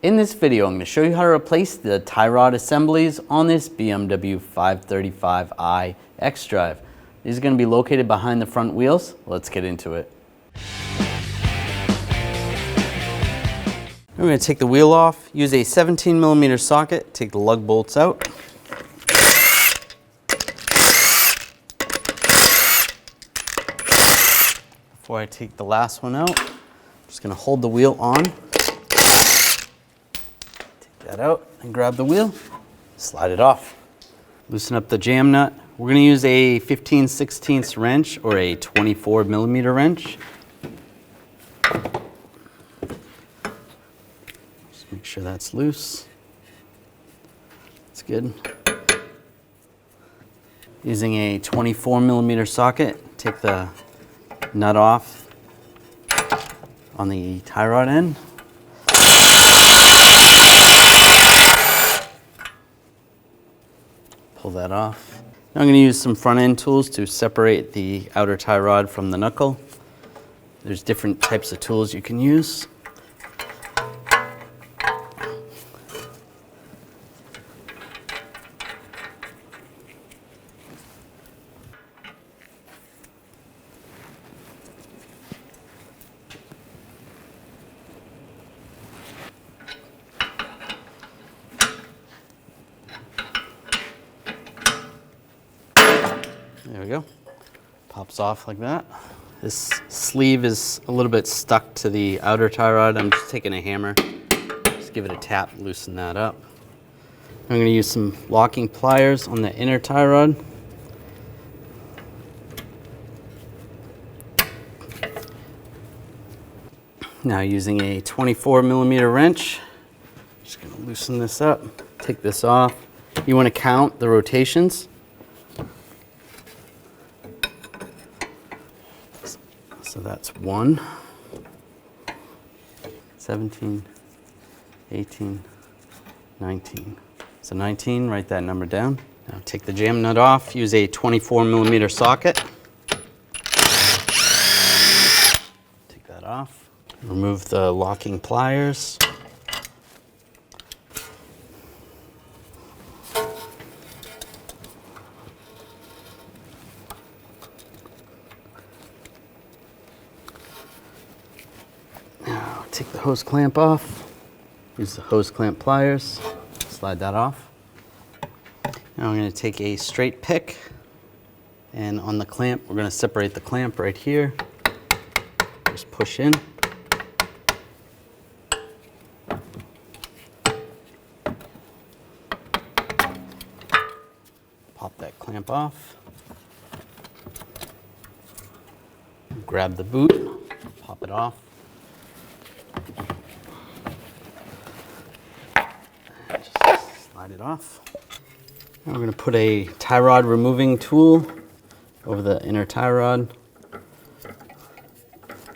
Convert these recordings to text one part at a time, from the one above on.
In this video, I'm going to show you how to replace the tie rod assemblies on this BMW 535i xDrive. These are going to be located behind the front wheels. Let's get into it. We're going to take the wheel off, use a 17mm socket, take the lug bolts out. Before I take the last one out, I'm just going to hold the wheel on. That out and grab the wheel, slide it off. Loosen up the jam nut. We're going to use a 15/16 wrench or a 24mm wrench. Just make sure that's loose. That's good. Using a 24mm socket, take the nut off on the tie rod end. Pull that off. Now I'm going to use some front end tools to separate the outer tie rod from the knuckle. There's different types of tools you can use. There we go. Pops off like that. This sleeve is a little bit stuck to the outer tie rod. I'm just taking a hammer, just give it a tap, loosen that up. I'm going to use some locking pliers on the inner tie rod. Now using a 24mm wrench, just going to loosen this up, take this off. You want to count the rotations. So that's 1, 17, 18, 19. So 19, write that number down. Now take the jam nut off, use a 24mm socket. Take that off. Remove the locking pliers. Take the hose clamp off, use the hose clamp pliers, slide that off. Now I'm going to take a straight pick, and on the clamp, we're going to separate the clamp right here. Just push in. Pop that clamp off. Grab the boot, pop it off. Just slide it off. Now we're going to put a tie rod removing tool over the inner tie rod.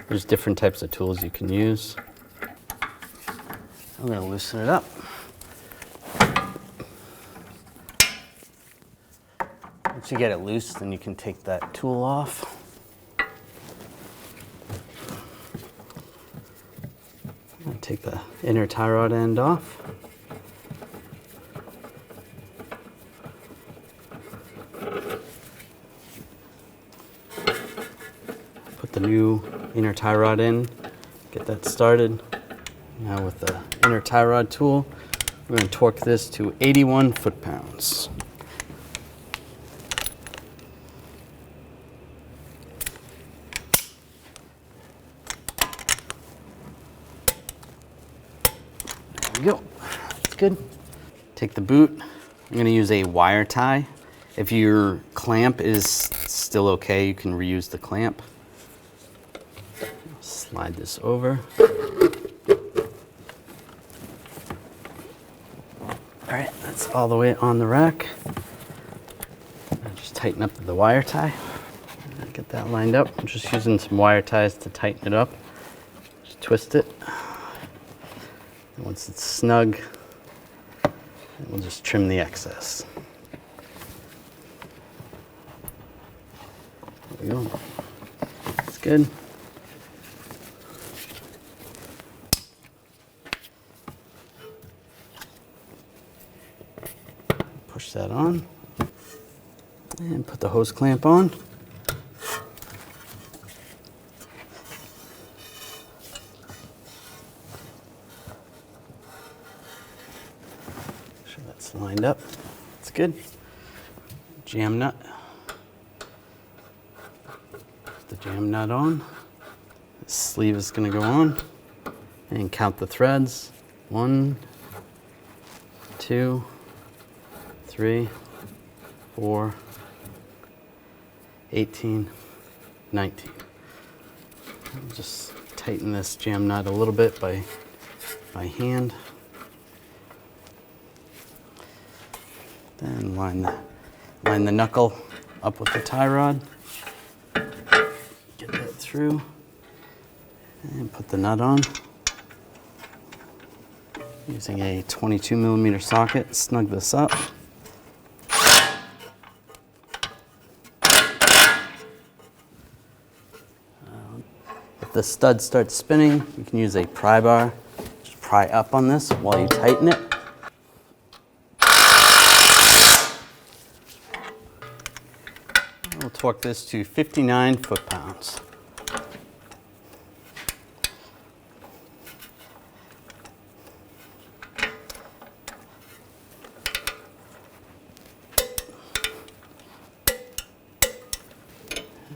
There's different types of tools you can use. I'm going to loosen it up. Once you get it loose, then you can take that tool off. Take the inner tie rod end off. Put the new inner tie rod in, get that started. Now with the inner tie rod tool, we're going to torque this to 81 foot-pounds. There we go. That's good. Take the boot. I'm going to use a wire tie. If your clamp is still okay, you can reuse the clamp. Slide this over. All right, that's all the way on the rack. Just tighten up the wire tie. Get that lined up. I'm just using some wire ties to tighten it up. Just twist it. Once it's snug, we'll just trim the excess. There we go. That's good. Push that on and put the hose clamp on. Make sure that's lined up. That's good. Jam nut. Put the jam nut on. The sleeve is going to go on. And count the threads. 1, 2, 3, 4, 18, 19. Just tighten this jam nut a little bit by hand. Then line the knuckle up with the tie rod. Get that through. And put the nut on. Using a 22mm socket, snug this up. If the stud starts spinning, you can use a pry bar. Just pry up on this while you tighten it. We'll torque this to 59 foot-pounds.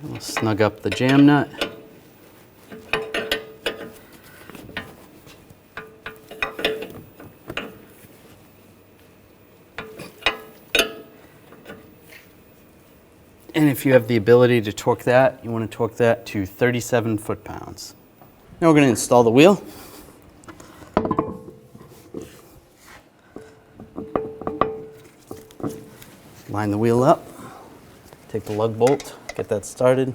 We'll snug up the jam nut. And if you have the ability to torque that, you want to torque that to 37 foot-pounds. Now we're going to install the wheel. Line the wheel up. Take the lug bolt, get that started.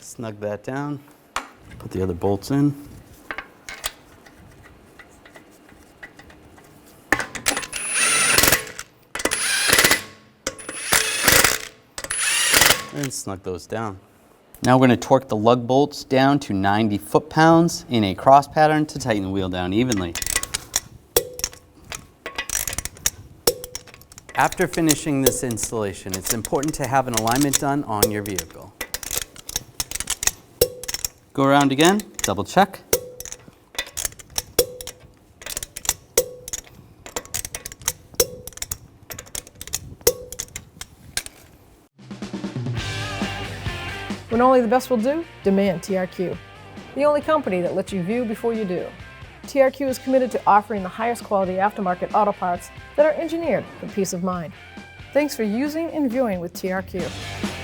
Snug that down. Put the other bolts in. And snug those down. Now we're going to torque the lug bolts down to 90 foot-pounds in a cross pattern to tighten the wheel down evenly. After finishing this installation, it's important to have an alignment done on your vehicle. Go around again, double check. When only the best will do, demand TRQ. The only company that lets you view before you do. TRQ is committed to offering the highest quality aftermarket auto parts that are engineered for peace of mind. Thanks for using and viewing with TRQ.